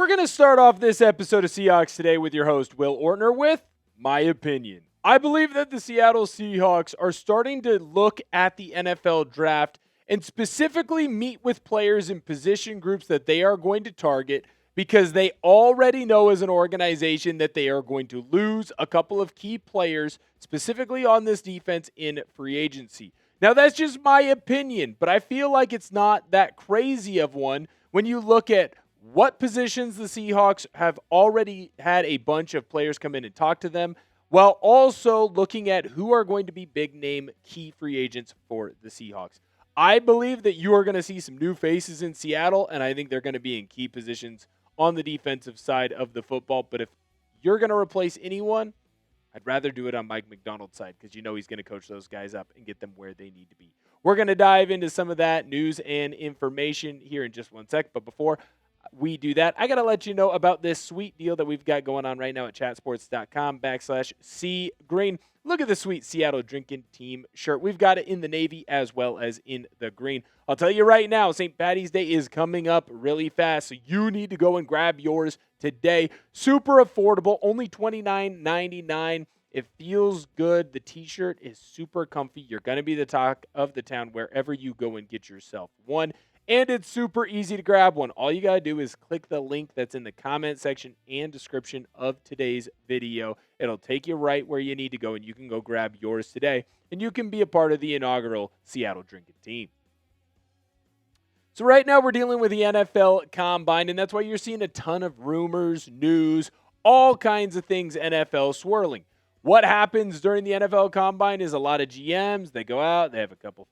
We're going to start off this episode of Seahawks Today with your host, WIll Ortner, with my opinion. I believe that the Seattle Seahawks are starting to look at the NFL draft and specifically meet with players in position groups that they are going to target because they already know as an organization that they are going to lose a couple of key players, specifically on this defense in free agency. Now, that's just my opinion, but I feel like it's not that crazy of one when you look at what positions the Seahawks have already had a bunch of players come in and talk to them, while also looking at who are going to be big-name key free agents for the Seahawks. I believe that you are going to see some new faces in Seattle, and I think they're going to be in key positions on the defensive side of the football. But if you're going to replace anyone, I'd rather do it on Mike Macdonald's side because you know he's going to coach those guys up and get them where they need to be. We're going to dive into some of that news and information here in just one sec. But before we do that, I got to let you know about this sweet deal that we've got going on right now at chatsports.com/cgreen. Look at the sweet Seattle Drinking Team shirt. We've got it in the navy as well as in the green. I'll tell you right now, St. Patty's Day is coming up really fast, so you need to go and grab yours today. Super affordable, only $29.99. It feels good. The t-shirt is super comfy. You're going to be the talk of the town wherever you go and get yourself one. And it's super easy to grab one. All you got to do is click the link that's in the comment section and description of today's video. It'll take you right where you need to go, and you can go grab yours today, and you can be a part of the inaugural Seattle Drinking Team. So right now we're dealing with the NFL Combine, and that's why you're seeing a ton of rumors, news, all kinds of things NFL swirling. What happens during the NFL Combine is a lot of GMs, they go out, they have a couple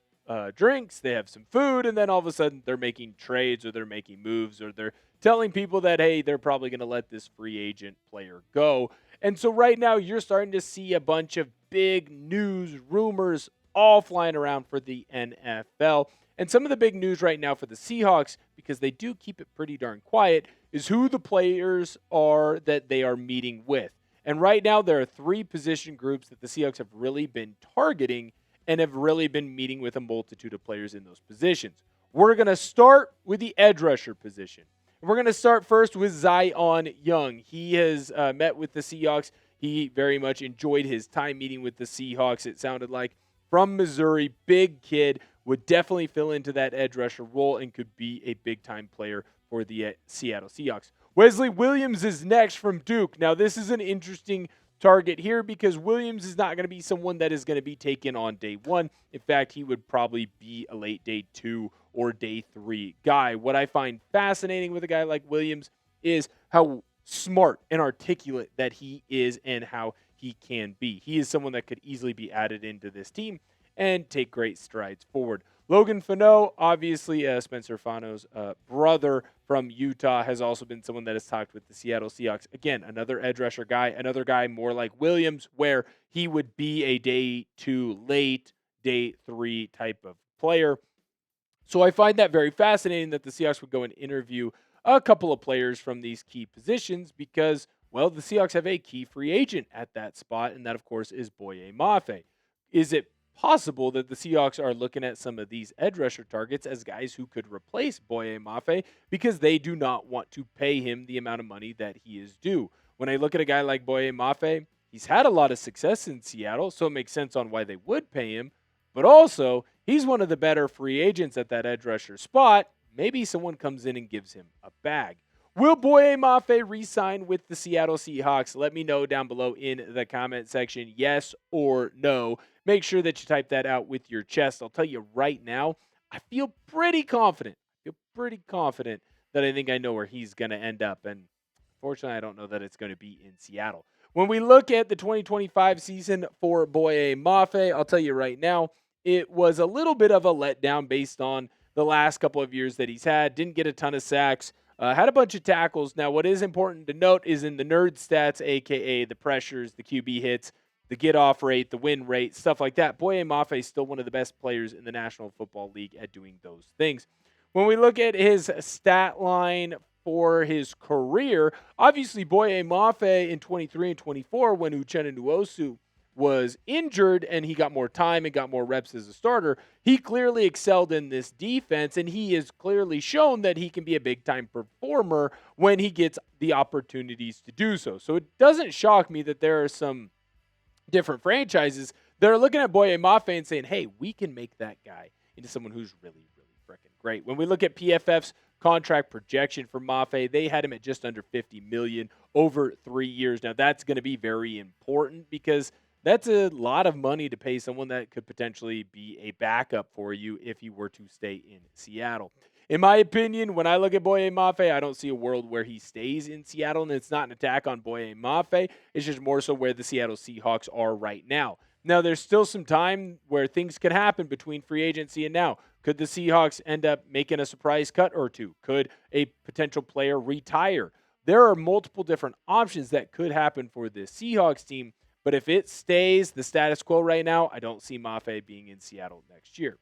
drinks, they have some food, and then all of a sudden they're making trades or they're making moves or they're telling people that, hey, they're probably going to let this free agent player go. And so right now you're starting to see a bunch of big news, rumors all flying around for the NFL. And some of the big news right now for the Seahawks, because they do keep it pretty darn quiet, is who the players are that they are meeting with. And right now there are three position groups that the Seahawks have really been targeting and have really been meeting with a multitude of players in those positions. We're going to start with the edge rusher position. We're going to start first with Zion Young. He has met with the Seahawks. He very much enjoyed his time meeting with the Seahawks, it sounded like. From Missouri, big kid, would definitely fill into that edge rusher role and could be a big-time player for the Seattle Seahawks. Wesley Williams is next from Duke. Now, this is an interesting target here because Williams is not going to be someone that is going to be taken on day one. In fact, he would probably be a late day 2 or day 3 guy. What I find fascinating with a guy like Williams is how smart and articulate that he is and how he can be. He is someone that could easily be added into this team and take great strides forward. Logan Fano, obviously Spencer Fano's brother from Utah, has also been someone that has talked with the Seattle Seahawks. Again, another edge rusher guy, another guy more like Williams, where he would be a day 2, late day 3 type of player. So I find that very fascinating that the Seahawks would go and interview a couple of players from these key positions because, well, the Seahawks have a key free agent at that spot, and that, of course, is Boye Mafe. Is it possible that the Seahawks are looking at some of these edge rusher targets as guys who could replace Boye Mafe because they do not want to pay him the amount of money that he is due? When I look at a guy like Boye Mafe, he's had a lot of success in Seattle, so it makes sense on why they would pay him. But also, he's one of the better free agents at that edge rusher spot. Maybe someone comes in and gives him a bag. Will Boye Mafe re-sign with the Seattle Seahawks? Let me know down below in the comment section, yes or no. Make sure that you type that out with your chest. I'll tell you right now, I feel pretty confident. That I think I know where he's going to end up. And unfortunately, I don't know that it's going to be in Seattle. When we look at the 2025 season for Boye Mafe, I'll tell you right now, it was a little bit of a letdown based on the last couple of years that he's had. Didn't get a ton of sacks. Had a bunch of tackles. Now, what is important to note is in the nerd stats, a.k.a. the pressures, the QB hits, the get-off rate, the win rate, stuff like that, Boye Mafe is still one of the best players in the National Football League at doing those things. When we look at his stat line for his career, obviously Boye Mafe in 23 and 24, when Uchenna Nwosu was injured and he got more time and got more reps as a starter, he clearly excelled in this defense, and he has clearly shown that he can be a big-time performer when he gets the opportunities to do so. So it doesn't shock me that there are some different franchises that are looking at Boye Mafe and saying, hey, we can make that guy into someone who's really, really freaking great. When we look at PFF's contract projection for Mafe, they had him at just under $50 million over 3 years. Now, that's going to be very important because that's a lot of money to pay someone that could potentially be a backup for you if he were to stay in Seattle. In my opinion, when I look at Boye Mafe, I don't see a world where he stays in Seattle, and it's not an attack on Boye Mafe. It's just more so where the Seattle Seahawks are right now. Now, there's still some time where things could happen between free agency and now. Could the Seahawks end up making a surprise cut or two? Could a potential player retire? There are multiple different options that could happen for this Seahawks team, but if it stays the status quo right now, I don't see Mafe being in Seattle next year.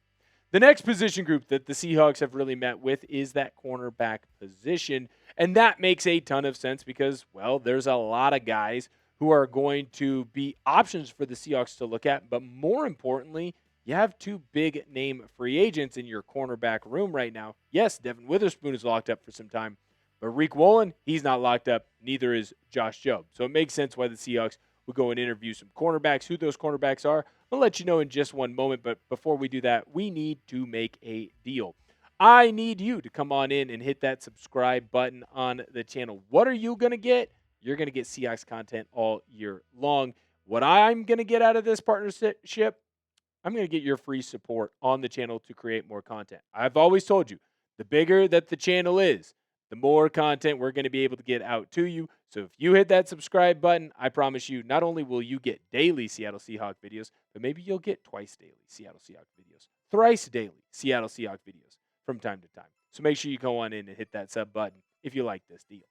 The next position group that the Seahawks have really met with is that cornerback position, and that makes a ton of sense because, well, there's a lot of guys who are going to be options for the Seahawks to look at, but more importantly, you have two big-name free agents in your cornerback room right now. Yes, Devin Witherspoon is locked up for some time, but Reek Woolen, he's not locked up. Neither is Josh Jobe. So it makes sense why the Seahawks would go and interview some cornerbacks. Who those cornerbacks are, I'll let you know in just one moment, but before we do that, we need to make a deal. I need you to come on in and hit that subscribe button on the channel. What are you going to get? You're going to get Seahawks content all year long. What I'm going to get out of this partnership, I'm going to get your free support on the channel to create more content. I've always told you, the bigger that the channel is, the more content we're going to be able to get out to you. So if you hit that subscribe button, I promise you, not only will you get daily Seattle Seahawks videos, but maybe you'll get twice daily Seattle Seahawks videos, thrice daily Seattle Seahawks videos from time to time. So make sure you go on in and hit that sub button if you like this deal.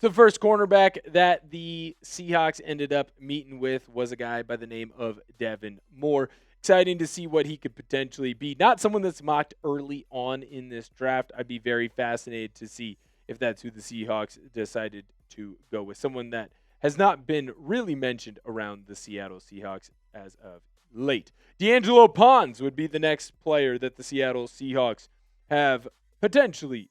The first cornerback that the Seahawks ended up meeting with was a guy by the name of Devin Moore. Exciting to see what he could potentially be. Not someone that's mocked early on in this draft. I'd be very fascinated to see if that's who the Seahawks decided to go with. Someone that has not been really mentioned around the Seattle Seahawks as of late. D'Angelo Pons would be the next player that the Seattle Seahawks have potentially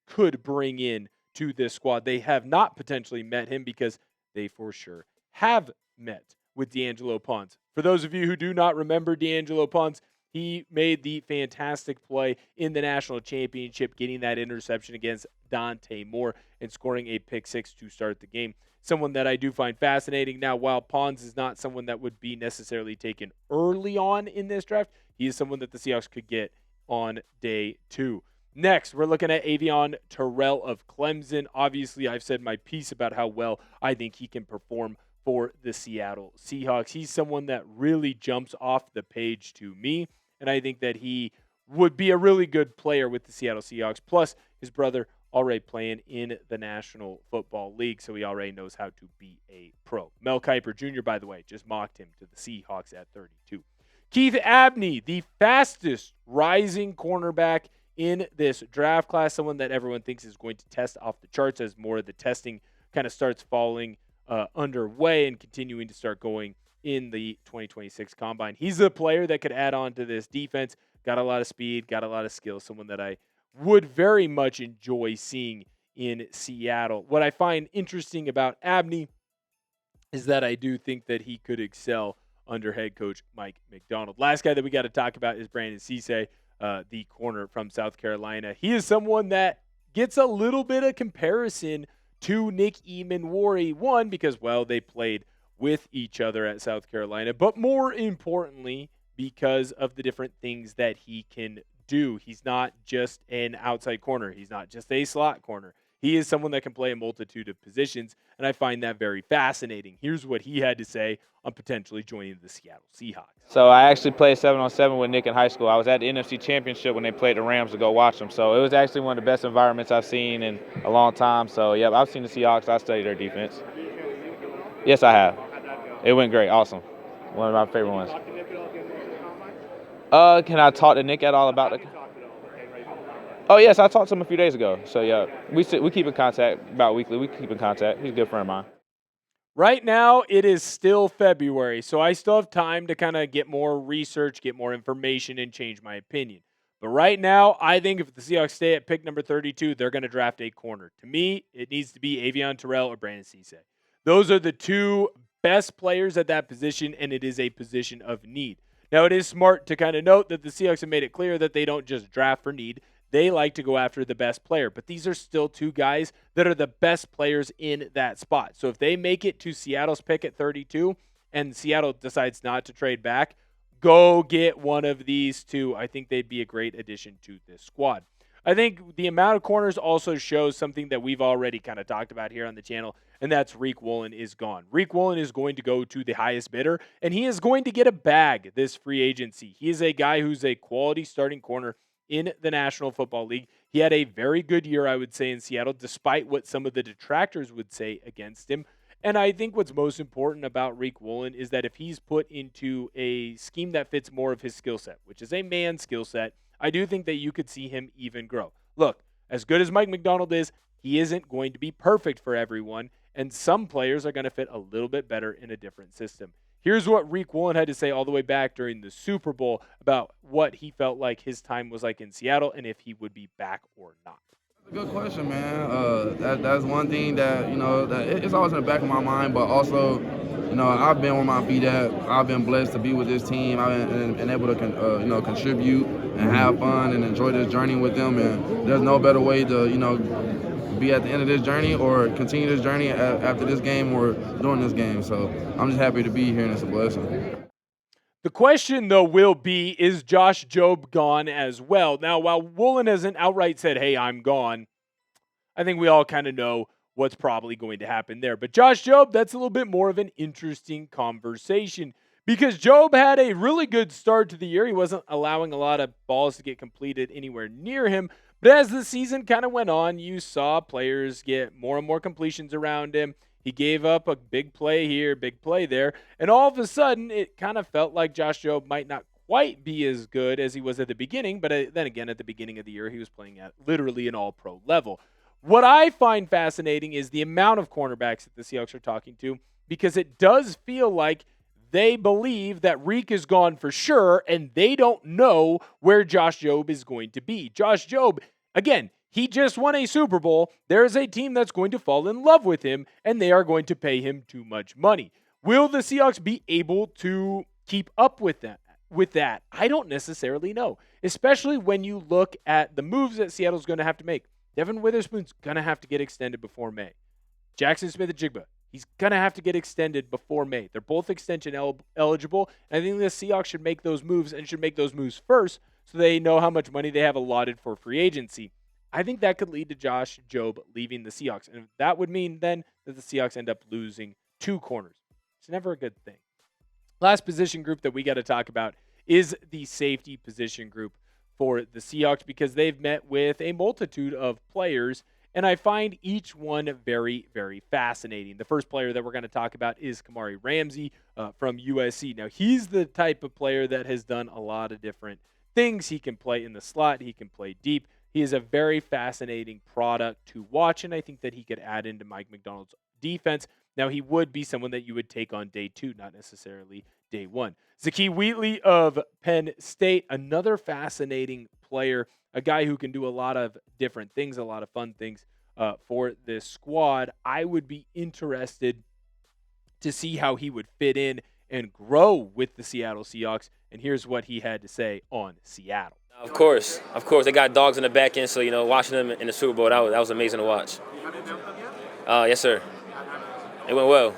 could bring in to this squad. They have not potentially met him because they for sure have met with D'Angelo Pons. For those of you who do not remember D'Angelo Pons, he made the fantastic play in the national championship, getting that interception against Dante Moore and scoring a pick six to start the game. Someone that I do find fascinating. Now, while Pons is not someone that would be necessarily taken early on in this draft, he is someone that the Seahawks could get on day two. Next, we're looking at Avion Terrell of Clemson. Obviously, I've said my piece about how well I think he can perform for the Seattle Seahawks. He's someone that really jumps off the page to me, and I think that he would be a really good player with the Seattle Seahawks. Plus, his brother already playing in the National Football League, so he already knows how to be a pro. Mel Kiper Jr., by the way, just mocked him to the Seahawks at 32. Keith Abney, the fastest rising cornerback in this draft class, someone that everyone thinks is going to test off the charts as more of the testing kind of starts falling underway and continuing to start going in the 2026 Combine. He's a player that could add on to this defense, got a lot of speed, got a lot of skill, someone that I would very much enjoy seeing in Seattle. What I find interesting about Abney is that I do think that he could excel under head coach Mike Macdonald. Last guy that we got to talk about is Brandon Cisse, the corner from South Carolina. He is someone that gets a little bit of comparison to Nick Eamon-Warry. One, because, well, they played with each other at South Carolina, but more importantly, because of the different things that he can do. He's not just an outside corner. He's not just a slot corner. He is someone that can play a multitude of positions, and I find that very fascinating. Here's what he had to say on potentially joining the Seattle Seahawks. So I actually played 7-on-7 with Nick in high school. I was at the NFC Championship when they played the Rams to go watch them. So it was actually one of the best environments I've seen in a long time. So, yeah, I've seen the Seahawks. I studied their defense. Yes, I have. It went great. Awesome. One of my favorite ones. Can I talk to Nick at all about it? Oh, yes, I talked to him a few days ago. So, yeah, we keep in contact about weekly. We keep in contact. He's a good friend of mine. Right now, it is still February, so I still have time to kind of get more research, get more information, and change my opinion. But right now, I think if the Seahawks stay at pick number 32, they're going to draft a corner. To me, it needs to be Avion Terrell or Brandon Cisse. Those are the two best players at that position, and it is a position of need. Now, it is smart to kind of note that the Seahawks have made it clear that they don't just draft for need. They like to go after the best player, but these are still two guys that are the best players in that spot. So if they make it to Seattle's pick at 32 and Seattle decides not to trade back, go get one of these two. I think they'd be a great addition to this squad. I think the amount of corners also shows something that we've already kind of talked about here on the channel, and that's Riq Woolen is gone. Riq Woolen is going to go to the highest bidder, and he is going to get a bag this free agency. He is a guy who's a quality starting corner in the National Football League. He had a very good year, I would say, in Seattle, despite what some of the detractors would say against him. And I think what's most important about Riq Woolen is that if he's put into a scheme that fits more of his skill set, which is a man skill set, I do think that you could see him even grow. Look, as good as Mike Macdonald is, he isn't going to be perfect for everyone, and some players are going to fit a little bit better in a different system. Here's what Riq Woolen had to say all the way back during the Super Bowl about what he felt like his time was like in Seattle and if he would be back or not. Good question, man. That's one thing that, that it's always in the back of my mind, but also, I've been where my feet at. I've been blessed to be with this team. I've been able to, contribute and have fun and enjoy this journey with them. And there's no better way to, be at the end of this journey or continue this journey after this game or during this game. So I'm just happy to be here, and it's a blessing. The question, though, will be, is Josh Jobe gone as well? Now, while Woolen hasn't outright said, hey, I'm gone, I think we all kind of know what's probably going to happen there. But Josh Jobe, that's a little bit more of an interesting conversation because Jobe had a really good start to the year. He wasn't allowing a lot of balls to get completed anywhere near him. But as the season kind of went on, you saw players get more and more completions around him. He gave up a big play here, big play there. And all of a sudden, it kind of felt like Josh Jobe might not quite be as good as he was at the beginning. But then again, at the beginning of the year, he was playing at literally an all-pro level. What I find fascinating is the amount of cornerbacks that the Seahawks are talking to, because it does feel like they believe that Reek is gone for sure, and they don't know where Josh Jobe is going to be. Josh Jobe, again, he just won a Super Bowl. There is a team that's going to fall in love with him, and they are going to pay him too much money. Will the Seahawks be able to keep up with that? I don't necessarily know, especially when you look at the moves that Seattle's going to have to make. Devin Witherspoon's going to have to get extended before May. Jackson Smith-Njigba, he's going to have to get extended before May. They're both extension eligible, and I think the Seahawks should make those moves and should make those moves first so they know how much money they have allotted for free agency. I think that could lead to Josh Jobe leaving the Seahawks, and that would mean then that the Seahawks end up losing two corners. It's never a good thing. Last position group that we got to talk about is the safety position group for the Seahawks because they've met with a multitude of players, and I find each one very, very fascinating. The first player that we're going to talk about is Kamari Ramsey from USC. Now, he's the type of player that has done a lot of different things. He can play in the slot. He can play deep. He is a very fascinating product to watch, and I think that he could add into Mike Macdonald's defense. Now, he would be someone that you would take on day two, not necessarily day one. Zakee Wheatley of Penn State, another fascinating player, a guy who can do a lot of different things, a lot of fun things for this squad. I would be interested to see how he would fit in and grow with the Seattle Seahawks, and here's what he had to say on Seattle. Of course. They got dogs in the back end, so, watching them in the Super Bowl, that was amazing to watch. Yes, sir. It went well.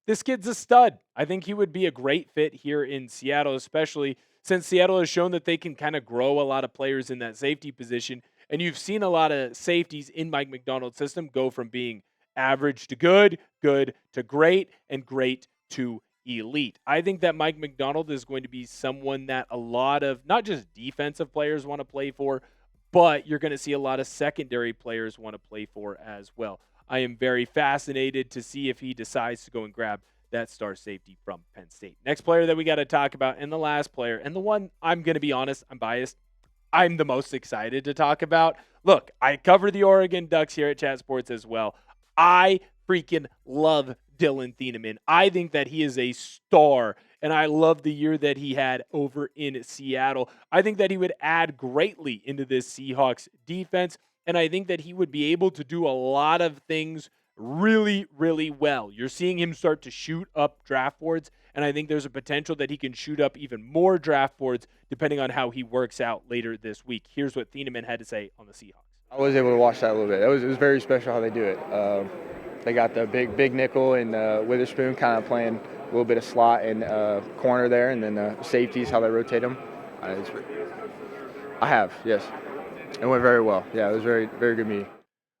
This kid's a stud. I think he would be a great fit here in Seattle, especially since Seattle has shown that they can kind of grow a lot of players in that safety position. And you've seen a lot of safeties in Mike Macdonald's system go from being average to good, good to great, and great to elite. I think that Mike Macdonald is going to be someone that a lot of not just defensive players want to play for, but you're going to see a lot of secondary players want to play for as well. I am very fascinated to see if he decides to go and grab that star safety from Penn State. Next player that we got to talk about, and the last player, and the one I'm going to be honest, I'm biased, I'm the most excited to talk about. Look, I cover the Oregon Ducks here at Chat Sports as well. I freaking love Dillon Thieneman. I think that he is a star, and I love the year that he had over in Seattle. I think that he would add greatly into this Seahawks defense, and I think that he would be able to do a lot of things really, really well. You're seeing him start to shoot up draft boards, and I think there's a potential that he can shoot up even more draft boards depending on how he works out later this week. Here's what Thieneman had to say on the Seahawks. I was able to watch that a little bit. It was very special how they do it. They got the big nickel and Witherspoon kind of playing a little bit of slot and corner there, and then the safeties, how they rotate them. I have, yes. It went very well. Yeah, it was very, very good meeting.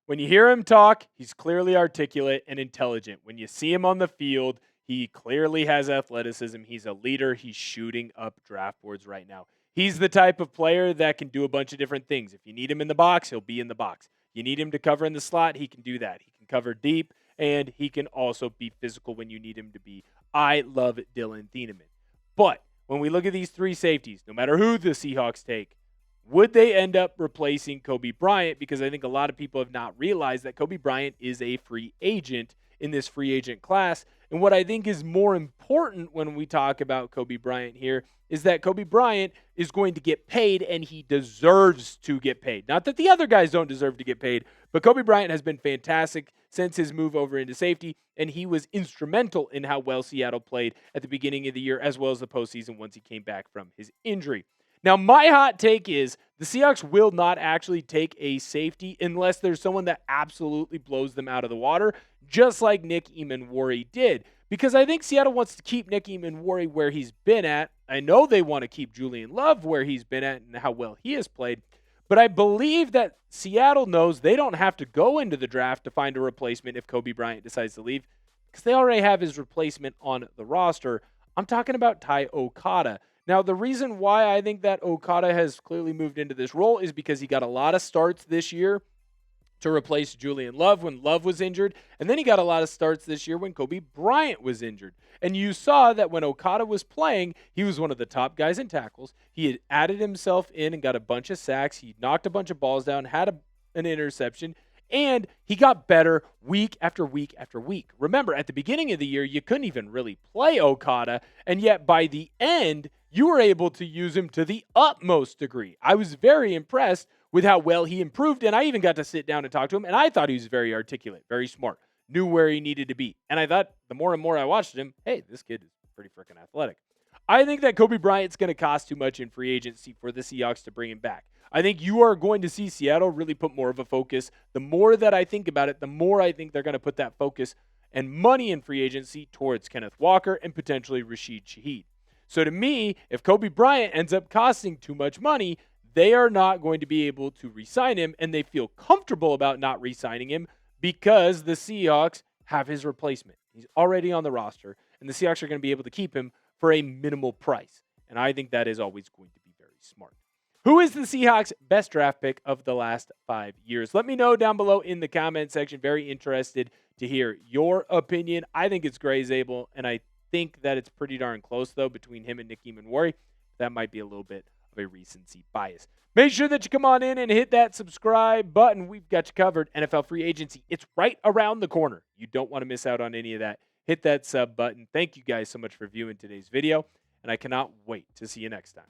When you hear him talk, he's clearly articulate and intelligent. When you see him on the field, he clearly has athleticism. He's a leader. He's shooting up draft boards right now. He's the type of player that can do a bunch of different things. If you need him in the box, he'll be in the box. You need him to cover in the slot, he can do that. He can cover deep, and he can also be physical when you need him to be. I love Dillon Thieneman. But when we look at these three safeties, no matter who the Seahawks take, would they end up replacing Coby Bryant? Because I think a lot of people have not realized that Coby Bryant is a free agent in this free agent class. And what I think is more important when we talk about Coby Bryant here is that Coby Bryant is going to get paid, and he deserves to get paid. Not that the other guys don't deserve to get paid, but Coby Bryant has been fantastic since his move over into safety, and he was instrumental in how well Seattle played at the beginning of the year as well as the postseason once he came back from his injury. Now, my hot take is the Seahawks will not actually take a safety unless there's someone that absolutely blows them out of the water, just like Nick Emmanwori did. Because I think Seattle wants to keep Nick Emmanwori where he's been at. I know they want to keep Julian Love where he's been at and how well he has played. But I believe that Seattle knows they don't have to go into the draft to find a replacement if Coby Bryant decides to leave, because they already have his replacement on the roster. I'm talking about Ty Okada. Now, the reason why I think that Okada has clearly moved into this role is because he got a lot of starts this year to replace Julian Love when Love was injured, and then he got a lot of starts this year when Coby Bryant was injured. And you saw that when Okada was playing, he was one of the top guys in tackles. He had added himself in and got a bunch of sacks. He knocked a bunch of balls down, had an interception, and he got better week after week after week. Remember, at the beginning of the year, you couldn't even really play Okada, and yet by the end, you were able to use him to the utmost degree. I was very impressed with how well he improved, and I even got to sit down and talk to him, and I thought he was very articulate, very smart, knew where he needed to be. And I thought the more and more I watched him, hey, this kid is pretty freaking athletic. I think that Coby Bryant's going to cost too much in free agency for the Seahawks to bring him back. I think you are going to see Seattle really put more of a focus. The more that I think about it, the more I think they're going to put that focus and money in free agency towards Kenneth Walker and potentially Rashid Shaheed. So to me, if Coby Bryant ends up costing too much money, they are not going to be able to re-sign him, and they feel comfortable about not re-signing him because the Seahawks have his replacement. He's already on the roster, and the Seahawks are going to be able to keep him for a minimal price. And I think that is always going to be very smart. Who is the Seahawks' best draft pick of the last 5 years? Let me know down below in the comment section. Very interested to hear your opinion. I think it's Gray Zabel, and I think that it's pretty darn close, though, between him and Nick Emmanwori. That might be a little bit of a recency bias. Make sure that you come on in and hit that subscribe button. We've got you covered. NFL free agency, it's right around the corner. You don't want to miss out on any of that. Hit that sub button. Thank you guys so much for viewing today's video, and I cannot wait to see you next time.